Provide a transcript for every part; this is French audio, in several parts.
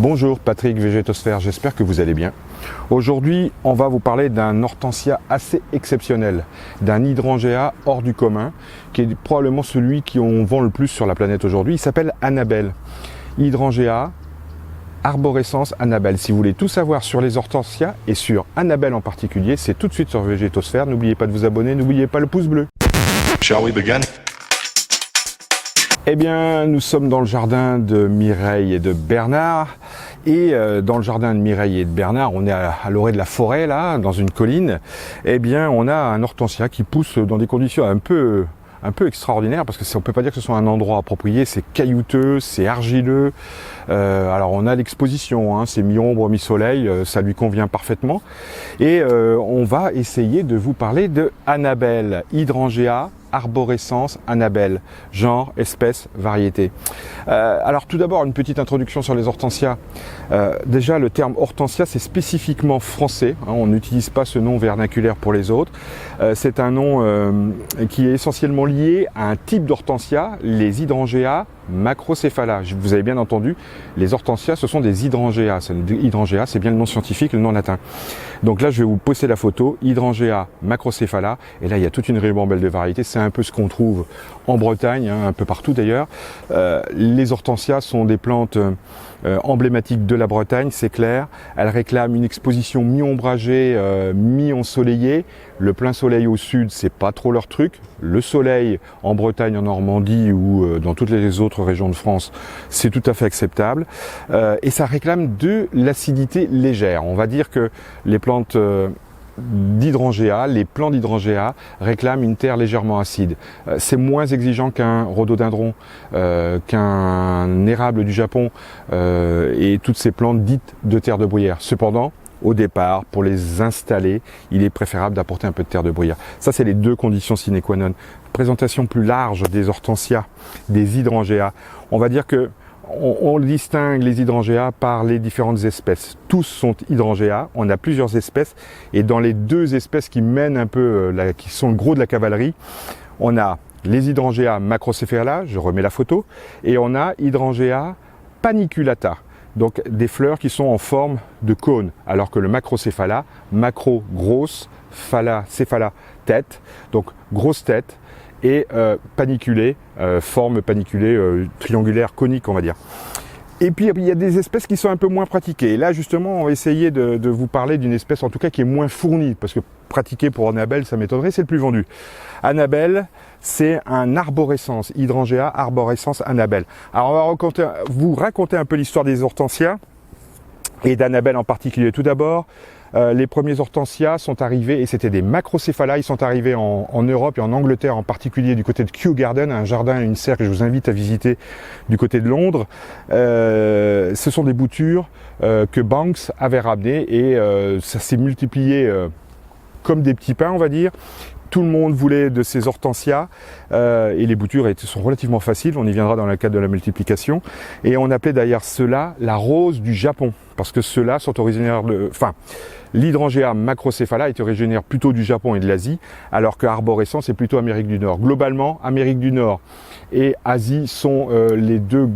Bonjour, Patrick Végétosphère, j'espère que vous allez bien. Aujourd'hui, on va vous parler d'un hortensia assez exceptionnel, d'un hydrangea hors du commun, qui est probablement celui qu'on vend le plus sur la planète aujourd'hui. Il s'appelle Annabelle. Hydrangea, arborescence Annabelle. Si vous voulez tout savoir sur les hortensias et sur Annabelle en particulier, c'est tout de suite sur Végétosphère. N'oubliez pas de vous abonner, n'oubliez pas le pouce bleu. Shall we begin? Eh bien, nous sommes dans le jardin de Mireille et de Bernard. Et dans le jardin de Mireille et de Bernard, on est à l'orée de la forêt, là, dans une colline. Eh bien, on a un hortensia qui pousse dans des conditions un peu extraordinaires, parce que on peut pas dire que ce soit un endroit approprié. C'est caillouteux, c'est argileux. Alors, on a l'exposition, hein, c'est mi-ombre, mi-soleil, ça lui convient parfaitement. Et on va essayer de vous parler de Annabelle, hydrangea, arborescence Annabelle, genre, espèce, variété. Alors tout d'abord, une petite introduction sur les hortensias. Déjà, le terme hortensia, c'est spécifiquement français, hein, on n'utilise pas ce nom vernaculaire pour les autres. C'est un nom qui est essentiellement lié à un type d'hortensia, les hydrangea macrocéphala. Vous avez bien entendu, les hortensias, ce sont des hydrangea. Hydrangea, c'est bien le nom scientifique, le nom latin. Donc là, je vais vous poster la photo, hydrangea macrocéphala, et là, il y a toute une ribambelle de variétés. C'est un peu ce qu'on trouve en Bretagne, hein, un peu partout d'ailleurs. Les hortensias sont des plantes emblématiques de la Bretagne, c'est clair. Elles réclament une exposition mi-ombragée, mi-ensoleillée. Le plein soleil au sud, c'est pas trop leur truc. Le soleil en Bretagne, en Normandie ou dans toutes les autres régions de France, c'est tout à fait acceptable. Et ça réclame de l'acidité légère. On va dire que les plantes d'hydrangea, les plants d'hydrangea réclament une terre légèrement acide. C'est moins exigeant qu'un rhododendron, qu'un érable du Japon et toutes ces plantes dites de terre de bruyère. Cependant, au départ, pour les installer, il est préférable d'apporter un peu de terre de bruyère. Ça, c'est les deux conditions sine qua non. Présentation plus large des hortensias, des hydrangea. On va dire que on distingue les hydrangea par les différentes espèces. Tous sont hydrangea, on a plusieurs espèces, et dans les deux espèces qui mènent un peu, qui sont le gros de la cavalerie, on a les hydrangea macrocéphala, je remets la photo, et on a hydrangea paniculata. Donc des fleurs qui sont en forme de cône, alors que le macrocéphala, macro grosse, céphala tête, donc grosse tête, et paniculée, forme paniculée, triangulaire, conique on va dire. Et puis il y a des espèces qui sont un peu moins pratiquées. Et là justement on va essayer de vous parler d'une espèce en tout cas qui est moins fournie, parce que pratiquée pour Annabelle ça m'étonnerait, c'est le plus vendu. Annabelle, c'est un arborescence, hydrangea arborescence Annabelle. Alors on va vous raconter un peu l'histoire des hortensias et d'Annabelle en particulier. Tout d'abord, les premiers hortensias sont arrivés, et c'était des macrocéphala, ils sont arrivés en Europe et en Angleterre en particulier du côté de Kew Garden, un jardin et une serre que je vous invite à visiter du côté de Londres. Ce sont des boutures que Banks avait ramenées et ça s'est multiplié comme des petits pains on va dire. Tout le monde voulait de ces hortensias et les boutures sont relativement faciles, on y viendra dans le cadre de la multiplication. Et on appelait d'ailleurs cela la rose du Japon, parce que ceux-là sont originaires l'hydrangea macrocéphala est originaire plutôt du Japon et de l'Asie, alors que arborescence est plutôt Amérique du Nord. Globalement, Amérique du Nord et Asie sont les deux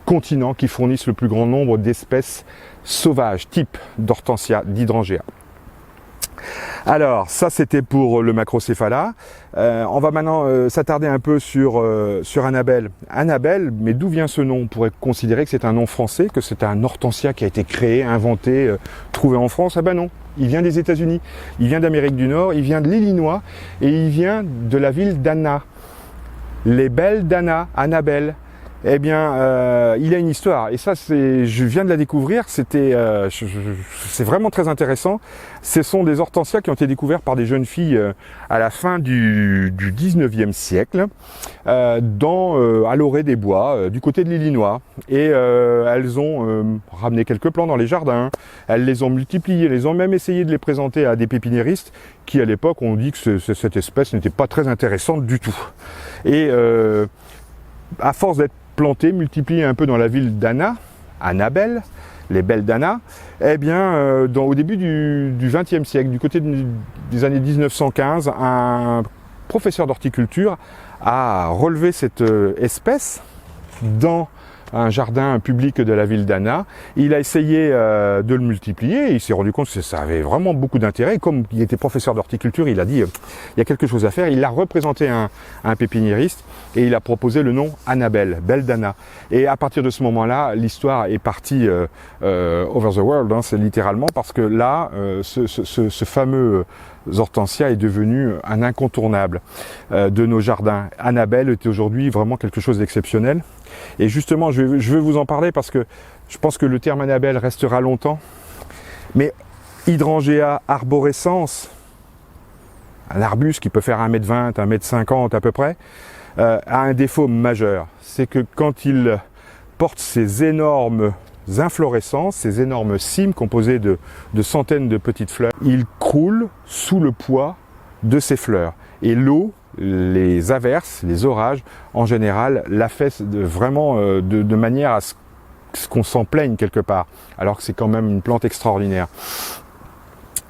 continents qui fournissent le plus grand nombre d'espèces sauvages, type d'hortensia, d'hydrangea. Alors, ça c'était pour le macrocéphala. On va maintenant s'attarder un peu sur Annabelle. Annabelle, mais d'où vient ce nom? On pourrait considérer que c'est un nom français, que c'est un hortensia qui a été créé, inventé, trouvé en France. Ah ben non, il vient des États-Unis, il vient d'Amérique du Nord, il vient de l'Illinois et il vient de la ville d'Anna. Les belles d'Anna, Annabelle. Eh bien, il a une histoire, et ça, je viens de la découvrir, c'est vraiment très intéressant. Ce sont des hortensias qui ont été découvertes par des jeunes filles à la fin du 19e siècle, à l'orée des bois, du côté de l'Illinois. Et elles ont ramené quelques plants dans les jardins, elles les ont multipliés, elles ont même essayé de les présenter à des pépiniéristes qui, à l'époque, ont dit que cette espèce n'était pas très intéressante du tout. Et à force d'être planté, multiplié un peu dans la ville d'Anna, Annabelle, les belles d'Anna, eh bien, au début du XXe siècle, du côté des années 1915, un professeur d'horticulture a relevé cette espèce dans un jardin public de la ville d'Anna. Il a essayé de le multiplier, et il s'est rendu compte que ça avait vraiment beaucoup d'intérêt. Comme il était professeur d'horticulture, il a dit il y a quelque chose à faire. Il a représenté un pépiniériste et il a proposé le nom Annabelle, Belle d'Anna. Et à partir de ce moment-là, l'histoire est partie over the world, hein, c'est littéralement, parce que là, ce fameux hortensia est devenu un incontournable de nos jardins. Annabelle est aujourd'hui vraiment quelque chose d'exceptionnel. Et justement, je vais vous en parler parce que je pense que le terme Annabelle restera longtemps. Mais hydrangea arborescens, un arbuste qui peut faire 1,20 m, 1,50 m à peu près, a un défaut majeur. C'est que quand il porte ces énormes inflorescences, ces énormes cimes composées de centaines de petites fleurs, il croule sous le poids de ces fleurs. Et l'eau, les averses, les orages, en général, l'affaissent vraiment de manière à ce qu'on s'en plaigne quelque part, alors que c'est quand même une plante extraordinaire.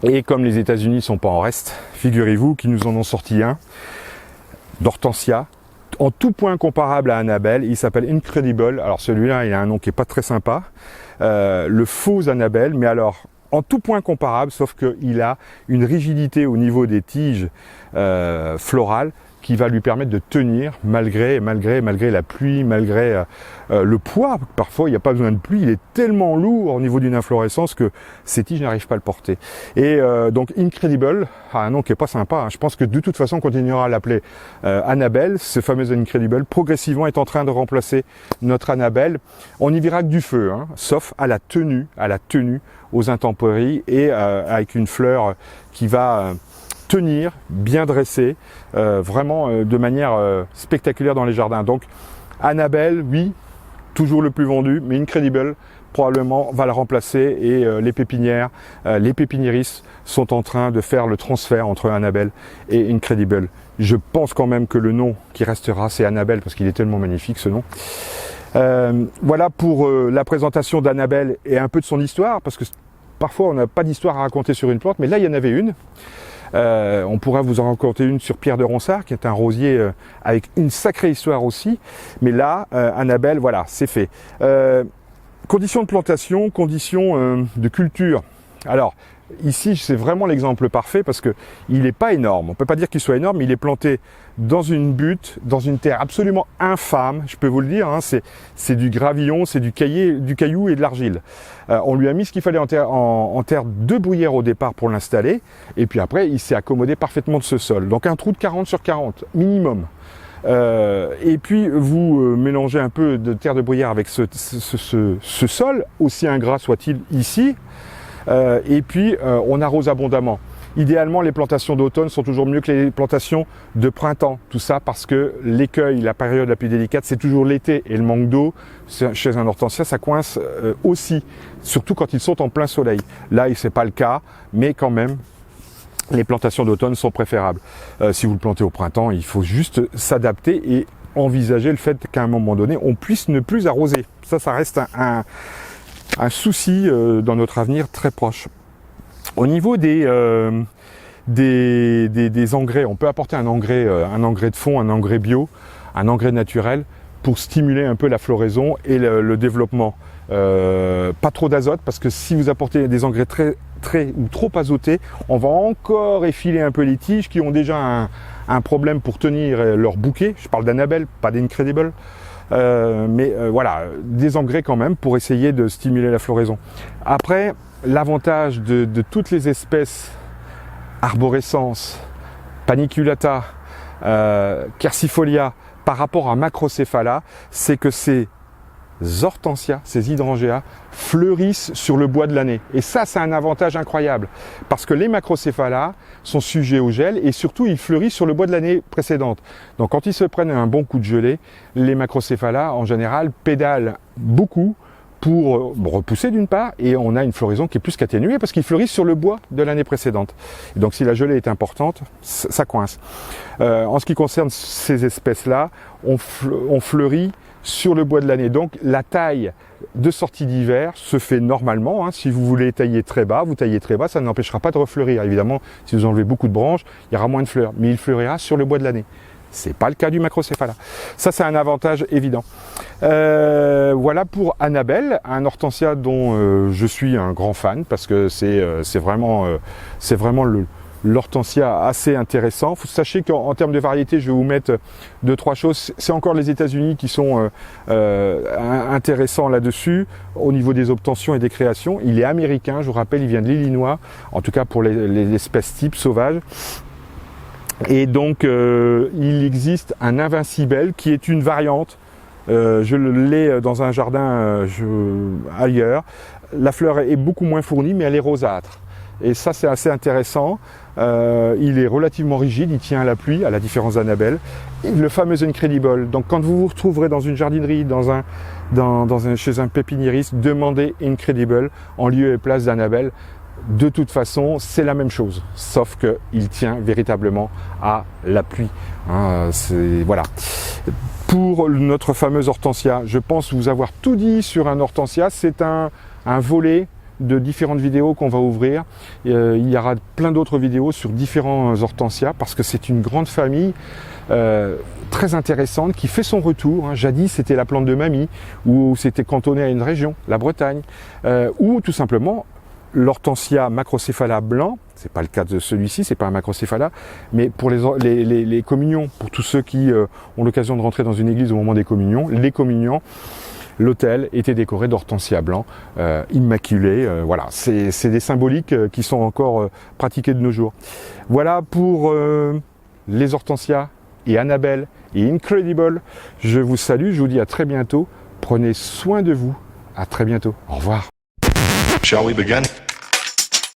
Et comme les États-Unis ne sont pas en reste, figurez-vous qu'ils nous en ont sorti un d'hortensia, en tout point comparable à Annabelle. Il s'appelle Incredible. Alors celui-là, il a un nom qui est pas très sympa, le faux Annabelle, mais alors en tout point comparable, sauf qu'il a une rigidité au niveau des tiges florales qui va lui permettre de tenir malgré la pluie, malgré le poids. Parfois, il n'y a pas besoin de pluie, il est tellement lourd au niveau d'une inflorescence que ces tiges n'arrivent pas à le porter. Et donc Incredible a un nom qui est pas sympa, hein. Je pense que de toute façon, on continuera à l'appeler Annabelle. Ce fameux Incredible, progressivement, est en train de remplacer notre Annabelle. On n'y verra que du feu, hein, sauf à la tenue aux intempéries et avec une fleur qui va tenir, bien dressée, vraiment de manière spectaculaire dans les jardins. Donc Annabelle, oui, toujours le plus vendu, mais Incredible probablement va le remplacer, et les pépinières, les pépiniéristes sont en train de faire le transfert entre Annabelle et Incredible. Je pense quand même que le nom qui restera, c'est Annabelle, parce qu'il est tellement magnifique ce nom. Voilà pour la présentation d'Annabelle et un peu de son histoire, parce que parfois on n'a pas d'histoire à raconter sur une plante, mais là il y en avait une. On pourra vous en raconter une sur Pierre de Ronsard, qui est un rosier avec une sacrée histoire aussi. Mais là, Annabelle, voilà, c'est fait. Conditions de plantation, conditions de culture. Alors, ici, c'est vraiment l'exemple parfait parce que il n'est pas énorme. On ne peut pas dire qu'il soit énorme, mais il est planté dans une butte, dans une terre absolument infâme, je peux vous le dire, hein, c'est du gravillon, c'est du caillou et de l'argile. On lui a mis ce qu'il fallait en terre de bruyère au départ pour l'installer, et puis après, il s'est accommodé parfaitement de ce sol. Donc un trou de 40 sur 40, minimum. Et puis vous mélangez un peu de terre de bruyère avec ce sol, aussi ingrat soit-il ici, et puis on arrose abondamment. Idéalement, les plantations d'automne sont toujours mieux que les plantations de printemps. Tout ça parce que l'écueil, la période la plus délicate, c'est toujours l'été. Et le manque d'eau, chez un hortensia, ça coince aussi. Surtout quand ils sont en plein soleil. Là, ce n'est pas le cas, mais quand même, les plantations d'automne sont préférables. Si vous le plantez au printemps, il faut juste s'adapter et envisager le fait qu'à un moment donné, on puisse ne plus arroser. Ça reste un souci dans notre avenir très proche. Au niveau des engrais, on peut apporter un engrais de fond, un engrais bio, un engrais naturel pour stimuler un peu la floraison et le développement. Pas trop d'azote, parce que si vous apportez des engrais très ou trop azotés, on va encore effiler un peu les tiges qui ont déjà un problème pour tenir leur bouquet. Je parle d'Annabelle, pas d'Incredible. Mais voilà, des engrais quand même pour essayer de stimuler la floraison. Après, l'avantage de toutes les espèces arborescens, paniculata, quercifolia par rapport à macrocéphala, c'est que ces hortensias, ces hydrangeas fleurissent sur le bois de l'année. Et ça, c'est un avantage incroyable parce que les macrocéphalas sont sujets au gel et surtout ils fleurissent sur le bois de l'année précédente. Donc quand ils se prennent un bon coup de gelée, les macrocéphalas en général pédalent beaucoup pour repousser d'une part, et on a une floraison qui est plus qu'atténuée parce qu'ils fleurissent sur le bois de l'année précédente. Et donc si la gelée est importante, ça coince. En ce qui concerne ces espèces-là, on fleurit sur le bois de l'année. Donc la taille de sortie d'hiver se fait normalement, hein. Si vous voulez tailler très bas, vous taillez très bas, ça n'empêchera pas de refleurir. Évidemment, si vous enlevez beaucoup de branches, il y aura moins de fleurs, mais il fleurira sur le bois de l'année. C'est pas le cas du macrocéphala. Ça, c'est un avantage évident. Voilà pour Annabelle, un hortensia dont je suis un grand fan parce que c'est vraiment l'hortensia assez intéressant. Sachez qu'en termes de variété, je vais vous mettre 2-3 choses. C'est encore les États-Unis qui sont intéressants là-dessus au niveau des obtentions et des créations. Il est américain, je vous rappelle, il vient de l'Illinois, en tout cas pour les espèces types sauvages. Et donc, il existe un Invincible qui est une variante. Je l'ai dans un jardin ailleurs. La fleur est beaucoup moins fournie, mais elle est rosâtre. Et ça, c'est assez intéressant. Il est relativement rigide, il tient à la pluie, à la différence d'Annabelle. Le fameux Incredible. Donc, quand vous vous retrouverez dans une jardinerie, chez un pépiniériste, demandez Incredible en lieu et place d'Annabelle. De toute façon, c'est la même chose, sauf qu'il tient véritablement à la pluie. Voilà. Pour notre fameuse hortensia, je pense vous avoir tout dit sur un hortensia. C'est un volet de différentes vidéos qu'on va ouvrir. Il y aura plein d'autres vidéos sur différents hortensias parce que c'est une grande famille très intéressante qui fait son retour. Jadis, c'était la plante de mamie ou c'était cantonné à une région, la Bretagne, ou tout simplement l'hortensia macrocéphala blanc. C'est pas le cas de celui-ci, c'est pas un macrocéphala, mais pour les communions, pour tous ceux qui ont l'occasion de rentrer dans une église au moment des communions, l'autel était décoré d'hortensia blanc, immaculé. Voilà, c'est des symboliques qui sont encore pratiquées de nos jours. Voilà pour les hortensias et Annabelle et Incredible. Je vous salue, je vous dis à très bientôt. Prenez soin de vous. À très bientôt. Au revoir. Shall we begin?